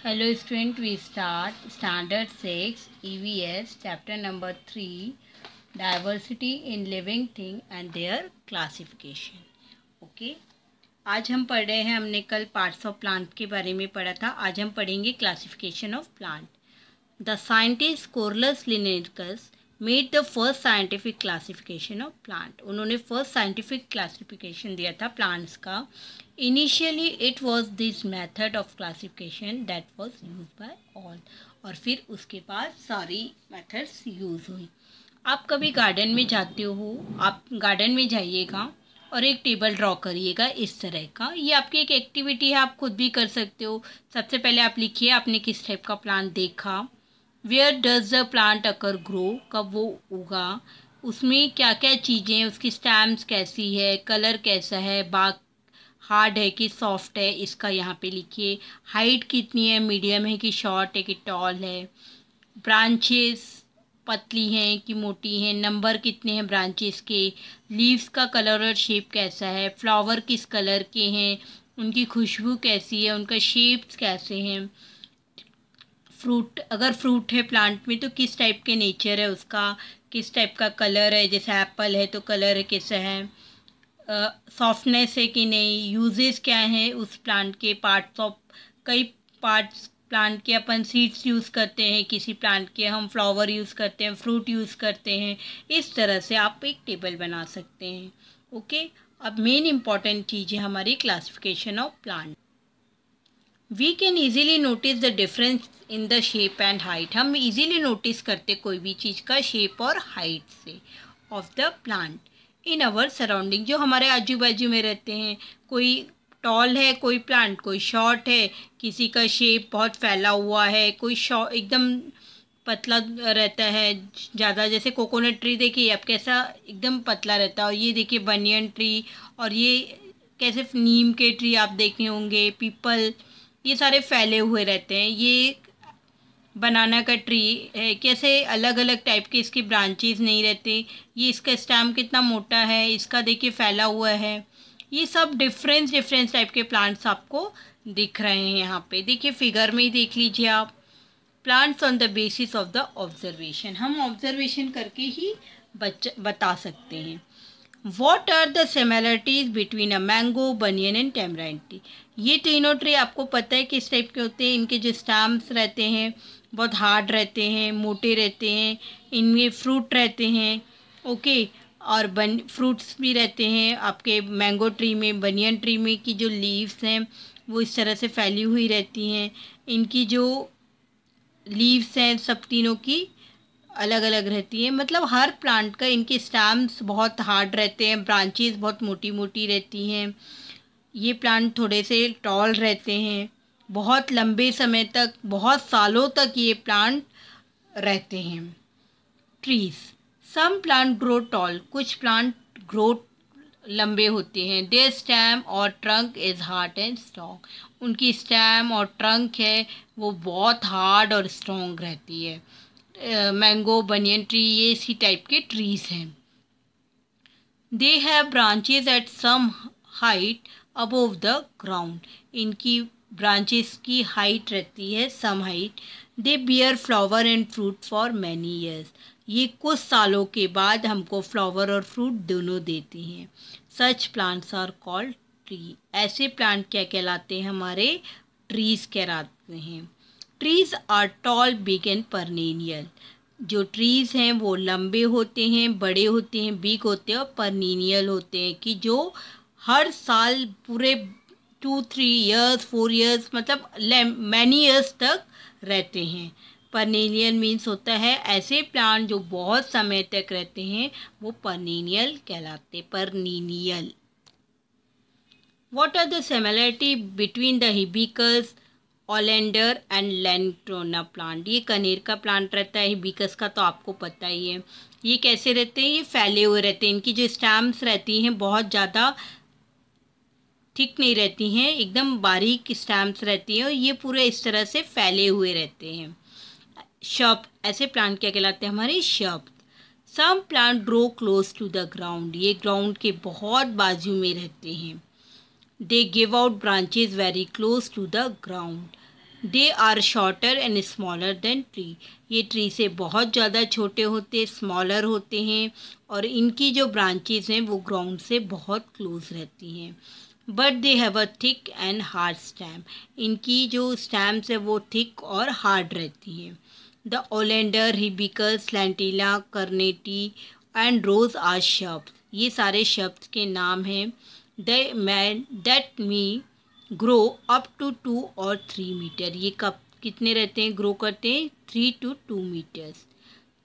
Hello student, we start standard 6 EVS chapter number 3 diversity in living thing and their classification. Okay, आज हम पढ़ रहे हैं, हमने कल पार्ट्स ऑफ प्लांट के बारे में पढ़ा था। आज हम पढ़ेंगे classification of plant. The scientist Carolus Linnaeus made the first scientific classification of plant. उन्होंने फर्स्ट साइंटिफिक क्लासिफिकेशन दिया था प्लांट्स का। Initially it was this method of classification that was use by all, और फिर उसके बाद सारी मेथड्स यूज हुई। आप कभी गार्डन में जाते हो, आप गार्डन में जाइएगा और एक टेबल ड्रॉ करिएगा इस तरह का। ये आपकी एक एक्टिविटी है, आप खुद भी कर सकते हो। सबसे पहले आप लिखिए आपने किस टाइप का प्लांट देखा, where does the plant occur grow, कब वो उगा, उसमें क्या क्या चीज़ें हैं, उसकी स्टैम्स कैसी है, कलर कैसा है, बाग हार्ड है कि सॉफ्ट है, इसका यहाँ पे लिखिए। हाइट कितनी है, मीडियम है कि शॉर्ट है कि टॉल है, ब्रांचेस पतली हैं कि मोटी हैं, नंबर कितने हैं ब्रांचेस के, लीव्स का कलर और शेप कैसा है, फ्लावर किस कलर के हैं, उनकी खुशबू कैसी है, उनका शेप्स कैसे हैं, फ्रूट अगर फ्रूट है प्लांट में तो किस टाइप के नेचर है उसका, किस टाइप का कलर है, जैसे एप्पल है तो कलर कैसा है, सॉफ्टनेस है कि नहीं, यूजेस क्या हैं उस प्लांट के, पार्ट्स ऑफ कई पार्ट्स प्लांट के अपन सीड्स यूज़ करते हैं, किसी प्लांट के हम फ्लावर यूज़ करते हैं, फ्रूट यूज़ करते हैं। इस तरह से आप एक टेबल बना सकते हैं। ओके, अब मेन इम्पॉर्टेंट चीज़ है हमारी classification of plant. We can easily notice the difference in the shape and height. हम इजीली नोटिस करते कोई भी चीज़ का शेप और हाइट से of the plant in our surrounding, जो हमारे आजू बाजू में रहते हैं। कोई टॉल है, कोई प्लांट कोई शॉर्ट है, किसी का शेप बहुत फैला हुआ है, कोई शॉर्ट एकदम पतला रहता है ज़्यादा, जैसे कोकोनट ट्री देखिए अब कैसा एकदम पतला रहता है, और ये देखिए बनियन ट्री, और ये कैसे नीम के ट्री आप देखे होंगे, पीपल, ये सारे फैले हुए रहते हैं। ये बनाना का ट्री है, कैसे अलग अलग टाइप के इसके ब्रांचेस नहीं रहते, ये इसका स्टेम कितना मोटा है, इसका देखिए फैला हुआ है। ये सब डिफरेंस टाइप के प्लांट्स आपको दिख रहे हैं यहाँ पे, देखिए फिगर में ही देख लीजिए आप। Plants on the basis of the observation, हम ऑब्जर्वेशन करके ही बता सकते हैं। What are the similarities between a mango, banyan and tamarind tree. ये तीनों ट्री आपको पता है किस टाइप के होते हैं। इनके जो स्टैम्स रहते हैं बहुत हार्ड रहते हैं, मोटे रहते हैं, इनमें फ्रूट रहते हैं। ओके, और फ्रूट्स भी रहते हैं आपके मैंगो ट्री में, बनियन ट्री में की जो लीव्स हैं वो इस तरह से फैली हुई रहती हैं। इनकी जो लीव्स हैं सब तीनों की अलग अलग रहती है, मतलब हर प्लांट का इनके स्टैम्स बहुत हार्ड रहते हैं, ब्रांचेस बहुत मोटी मोटी रहती हैं। ये प्लांट थोड़े से टॉल रहते हैं, बहुत लंबे समय तक, बहुत सालों तक ये प्लांट रहते हैं। Trees, some plant grow tall, कुछ प्लांट ग्रो लंबे होते हैं। देयर स्टेम और trunk is hard and strong, उनकी स्टेम और ट्रंक है वो बहुत हार्ड और स्ट्रॉन्ग रहती है। मैंगो, बनियन ट्री, ये इसी टाइप के ट्रीज हैं। They have branches at some height above the ground, इनकी ब्रांचेस की हाइट रहती है some height. They bear flower and fruit for many years, ये कुछ सालों के बाद हमको फ्लावर और फ्रूट दोनों देती हैं। Such plants are called tree, ऐसे प्लांट क्या कहलाते हैं हमारे, ट्रीज कहलाते हैं। Trees are tall, big and perennial, जो ट्रीज़ हैं वो लंबे होते हैं, बड़े होते हैं, बिग होते हैं और परनीनियल होते हैं, कि जो हर साल पूरे 2-3 ईयर्स 4 ईयर्स मतलब मैनी ईयर्स तक रहते हैं। परनीनियल मीन्स होता है ऐसे प्लांट जो बहुत समय तक रहते हैं, वो परनीनियल कहलाते, perennial. What are the similarity between the hibiscus, oleander and lantana plant. ये कनेर का प्लांट रहता है, हिबिस्कस का तो आपको पता ही है। ये कैसे रहते हैं, ये फैले हुए रहते हैं, इनकी जो स्टैम्स रहती हैं बहुत ज़्यादा थिक नहीं रहती हैं, एकदम बारीक स्टैम्स रहती हैं, और ये पूरे इस तरह से फैले हुए रहते हैं। शब, ऐसे प्लांट क्या कहलाते हैं हमारे, shrub. Some plant grow close to the ground, ये ग्राउंड के बहुत बाजू में रहते हैं। They give out branches very close to the ground, they are shorter and smaller than tree. ये ट्री से बहुत ज़्यादा छोटे होते, स्मॉलर होते हैं, और इनकी जो ब्रांचेस हैं वो ग्राउंड से बहुत क्लोज रहती हैं। But they have a thick and hard stem. इनकी जो स्टैम्स है वो थिक और हार्ड रहती हैं। द ओलेंडर, हिबिकस, लैंटिला, कर्नेटी एंड रोज आर शब्द। ये सारे शब्द के नाम हैं। That may grow up to 2 और 3 मीटर। ये कब कितने रहते हैं, ग्रो करते हैं 3 to 2 मीटर्स।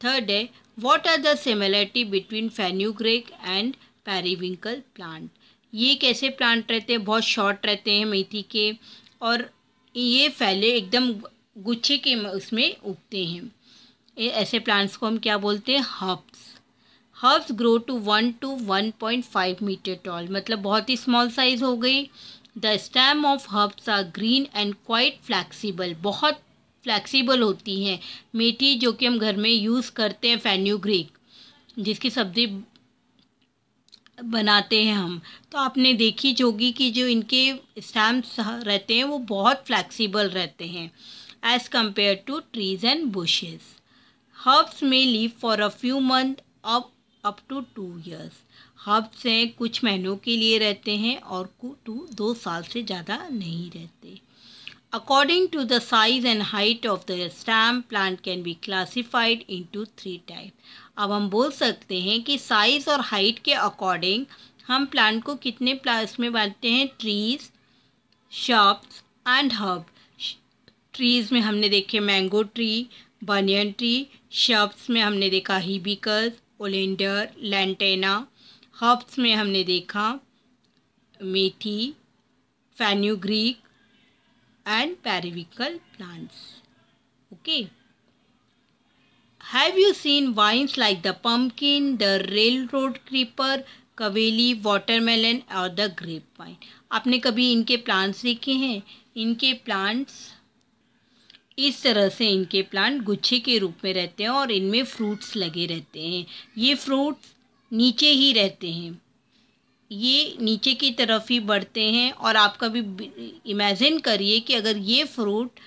थर्ड है, what are the similarity between fenugreek and periwinkle plant. ये कैसे प्लांट रहते हैं, बहुत शॉर्ट रहते हैं मेथी के, और ये फैले एकदम गुच्छे के उसमें उगते हैं। ऐसे प्लांट्स को हम क्या बोलते हैं, herbs. Herbs grow to 1 to 1.5 metre tall, मतलब बहुत ही स्मॉल साइज हो गई। The stem of herbs are green and quite flexible. बहुत फ्लैक्सीबल होती हैं मेथी, जो कि हम घर में यूज़ करते हैं, फेन्यूग्रीक, जिसकी सब्ज़ी बनाते हैं हम। तो आपने देखी होगी कि जो इनके स्टेम्स रहते हैं वो बहुत फ्लैक्सीबल रहते हैं as compared to trees and bushes. Herbs में live for a few month up to 2 years। Herbs हैं कुछ महीनों के लिए रहते हैं और 2 साल से ज़्यादा नहीं रहते। According to the size and height of the stem, plant can be classified into 3 types। अब हम बोल सकते हैं कि साइज़ और हाइट के अकॉर्डिंग हम प्लांट को कितने प्लांट्स में बांटते हैं, ट्रीज, शब्स एंड हर्ब। ट्रीज़ में हमने देखे मैंगो ट्री, बनियन ट्री। शब्स में हमने देखा हिबिकस, ओलेंडर, लैंटेना। हर्ब्स में हमने देखा मेथी, fenugreek and periwinkle plants. Okay. Have you seen vines like the pumpkin, the railroad creeper, Kavali, watermelon और the grapevine? आपने कभी इनके प्लांट्स देखे हैं? इनके प्लांट्स इस तरह से, इनके प्लांट गुच्छे के रूप में रहते हैं और इनमें फ्रूट्स लगे रहते हैं। ये फ्रूट्स नीचे ही रहते हैं, ये नीचे की तरफ ही बढ़ते हैं। और आप कभी इमेजिन करिए कि अगर ये फ्रूट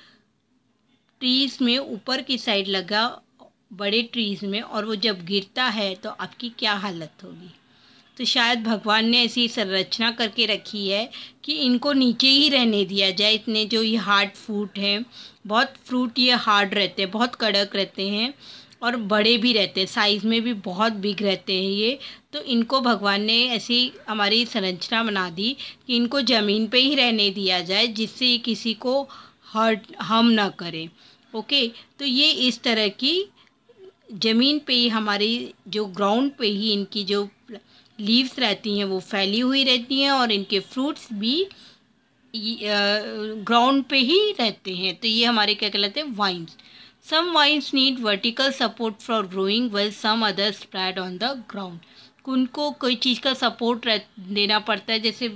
ट्रीज़ में ऊपर की साइड लगा, बड़े ट्रीज़ में, और वो जब गिरता है तो आपकी क्या हालत होगी। तो शायद भगवान ने ऐसी संरचना करके रखी है कि इनको नीचे ही रहने दिया जाए। इतने जो ये हार्ड फ्रूट हैं, बहुत फ्रूट ये हार्ड रहते हैं, बहुत कड़क रहते हैं और बड़े भी रहते हैं, साइज़ में भी बहुत बिग रहते हैं ये। तो इनको भगवान ने ऐसी हमारी संरचना बना दी कि इनको ज़मीन पे ही रहने दिया जाए, जिससे किसी को हार्म ना करे। ओके, तो ये इस तरह की ज़मीन पे ही, हमारी जो ग्राउंड पे ही इनकी जो लीव्स रहती हैं वो फैली हुई रहती हैं, और इनके फ्रूट्स भी ग्राउंड पे ही रहते हैं। तो ये हमारे क्या कहलाते हैं, wines. Some vines need vertical support for growing while some others spread on the ground। उनको कोई चीज़ का सपोर्ट देना पड़ता है, जैसे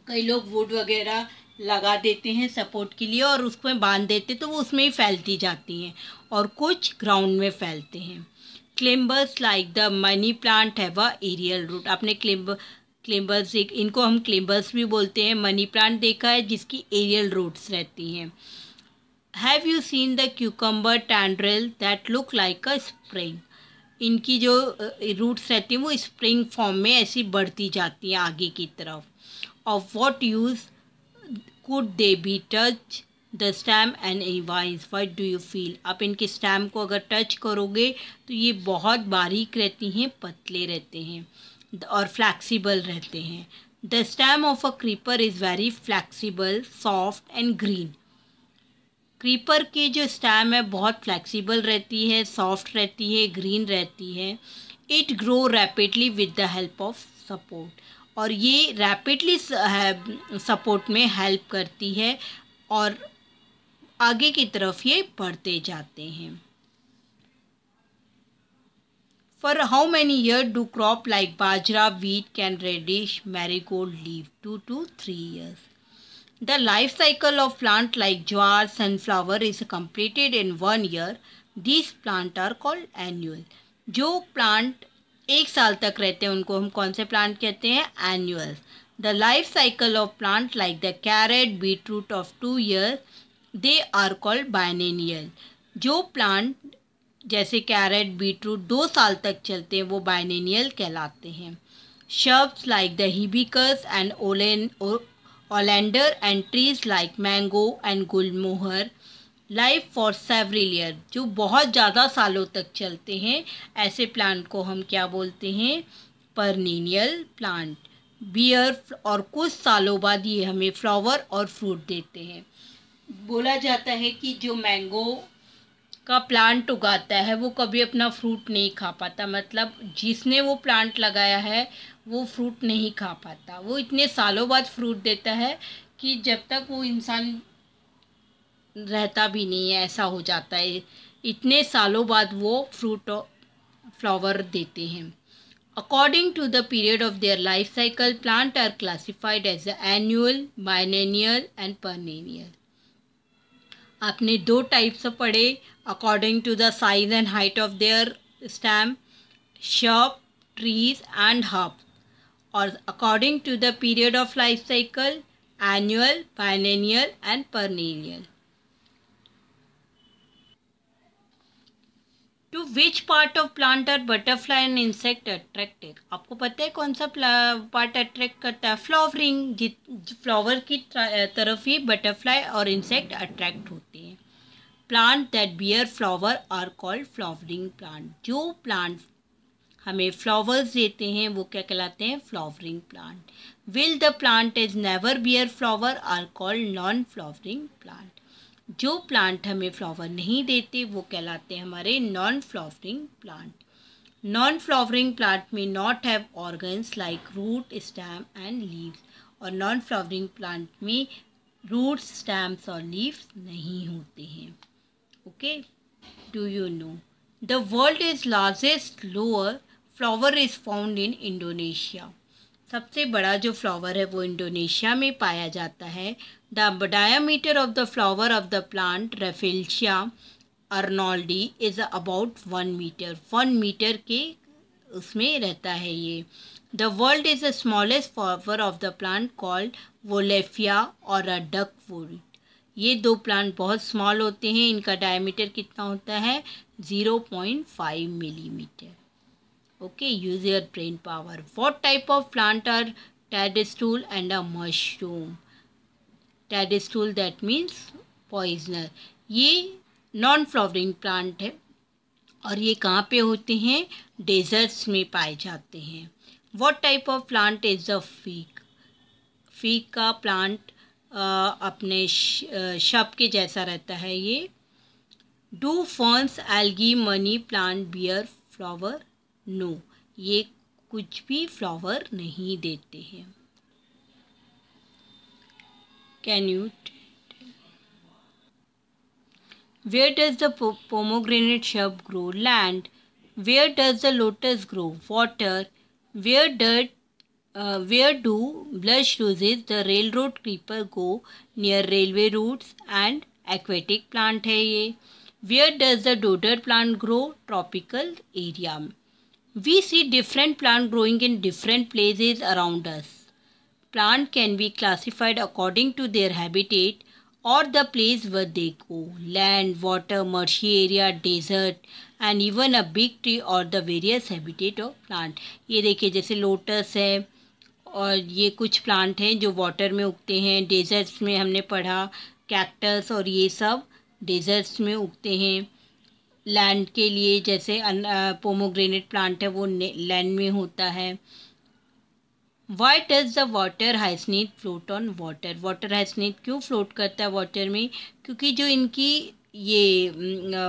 कई लोग वुड वगैरह लगा देते हैं सपोर्ट के लिए और उसमें बांध देते, तो वो उसमें ही फैलती जाती हैं, और कुछ ग्राउंड में फैलते हैं। Climbers like the money plant have a aerial root. आपने क्लिम्बर्स, इनको हम क्लिम्बर्स भी बोलते हैं, मनी प्लांट देखा है जिसकी एरियल रूट्स रहती हैं। Have you seen the cucumber tendril that look like a spring? इनकी जो रूट्स रहती हैं वो स्प्रिंग फॉर्म में ऐसी बढ़ती जाती हैं आगे की तरफ। Of what use could they be touch the stem and vines? What do you feel? आप इनके स्टेम को अगर टच करोगे तो ये बहुत बारीक रहती हैं, पतले रहते हैं और फ्लैक्सीबल रहते हैं। The stem of a creeper is very flexible, soft and green। Creeper की जो स्टेम है बहुत फ्लैक्सीबल रहती है, सॉफ्ट रहती है, ग्रीन रहती है। It grow rapidly with the help of support, और ये रैपिडली सपोर्ट में हेल्प करती है और आगे की तरफ ये बढ़ते जाते हैं। For how many year do crop like bajra, wheat can radish, marigold live? 2 to 3 years। The life cycle of plant like jowar, sunflower is completed in 1 year. These plants are called annual। जो plant 1 साल तक रहते हैं उनको हम कौन से plant कहते हैं, annual. The life cycle of plant like the carrot, beetroot of 2 years, they are called biennial. जो प्लांट जैसे कैरेट, बीटरूट 2 साल तक चलते हैं वो बायनेनियल कहलाते हैं। Shrubs like the hibiscus and oleander and trees like mango and gulmohar live for several years, जो बहुत ज़्यादा सालों तक चलते हैं, ऐसे प्लांट को हम क्या बोलते हैं? परनीनियल प्लांट। बियर, और कुछ सालों बाद ये हमें फ्लावर और फ्रूट देते हैं। बोला जाता है कि जो मैंगो का प्लांट उगाता है वो कभी अपना फ्रूट नहीं खा पाता, मतलब जिसने वो प्लांट लगाया है वो फ्रूट नहीं खा पाता। वो इतने सालों बाद फ्रूट देता है कि जब तक वो इंसान रहता भी नहीं है ऐसा हो जाता है, इतने सालों बाद वो फ्रूट और फ्लावर देते हैं। According to the period of their life cycle, plant are classified as annual, biennial and perennial. आपने 2 टाइप्स पढ़े according to the size and height of their stem, shrub, trees and herbs, और according to the period of life cycle, annual, biennial and perennial. To which part of plant are butterfly and insect attracted? आपको पता है कौन सा part attract करता है? Flowering. Flower की तरफ ही बटरफ्लाई और इंसेक्ट अट्रैक्ट होते हैं। Plant that bear flower are called flowering plant. जो प्लांट हमें फ्लावर्स देते हैं वो क्या कहलाते हैं? Flowering plant. Will the plant is never bear flower are called non flowering plant. जो प्लांट हमें फ्लावर नहीं देते वो कहलाते हैं हमारे non flowering plant. Non flowering plant में not have organs like root, stem and leaves, और नॉन फ्लावरिंग प्लांट में रूट्स, स्टेम्स और लीव्स नहीं होते हैं। Okay, do you know the world is largest lower flower is found in Indonesia? सबसे बड़ा जो फ्लावर है वो इंडोनेशिया में पाया जाता है। The diameter of the flower of the plant Rafflesia arnoldii is about 1 metre. 1 metre के उसमें रहता है ये। The world is the smallest flower of the plant called Wolffia और अ डकवुड। ये 2 प्लांट बहुत स्मॉल होते हैं। इनका डायमीटर कितना होता है? 0.5 millimetre. Okay, use your brain power. What type of plant are toadstool and a mushroom? Toadstool that means poisoner. ये नॉन फ्लावरिंग प्लांट है और ये कहाँ पे होते हैं? डेजर्ट्स में पाए जाते हैं। What type of plant is the fig? Fig का प्लांट अपने शब के जैसा रहता है ये। Do ferns, algae, money plant bear flower? No, ये कुछ भी फ्लावर नहीं देते हैं। Can you where does the pomegranate shrub grow? Land. Where does the lotus grow? Water. Where do blush roses the rail road creeper go? Near railway routes and aquatic plant है ये। Where does the dodder plant grow? Tropical area में। We see different plants growing in different places around us. Plants can be classified according to their habitat or the place where they go. Land, water, marshy area, desert and even a big tree or the various habitat of plant. ये देखिए जैसे lotus है और ये कुछ plant हैं जो water में उगते हैं। डेजर्ट्स में हमने पढ़ा कैक्टस और ये सब डेजर्ट्स में उगते हैं। लैंड के लिए जैसे पोमोग्रेनेट प्लांट है वो लैंड में होता है। Why does the water hyacinth float on water? Water hyacinth क्यों फ्लोट करता है वाटर में? क्योंकि जो इनकी ये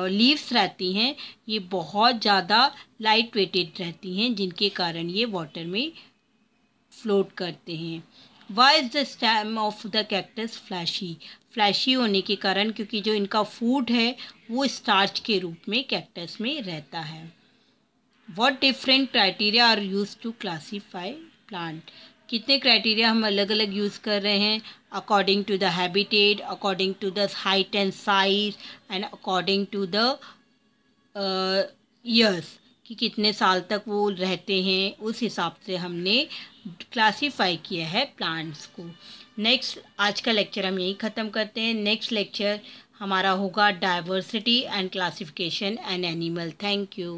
लीव्स रहती हैं ये बहुत ज़्यादा लाइट वेटेड रहती हैं जिनके कारण ये वाटर में फ्लोट करते हैं। Why is the stem of the cactus fleshy? Fleshy होने के कारण क्योंकि जो इनका फूड है वो स्टार्च के रूप में कैक्टस में रहता है। What different criteria are use to classify plant? कितने क्राइटेरिया हम अलग अलग यूज़ कर रहे हैं? According to the habitat, according to the height and size and according to the years, कि कितने साल तक वो रहते हैं, उस हिसाब से हमने क्लासीफाई किया है प्लांट्स को। नेक्स्ट आज का लेक्चर हम यहीं ख़त्म करते हैं। नेक्स्ट लेक्चर हमारा होगा diversity and classification and animal. Thank you.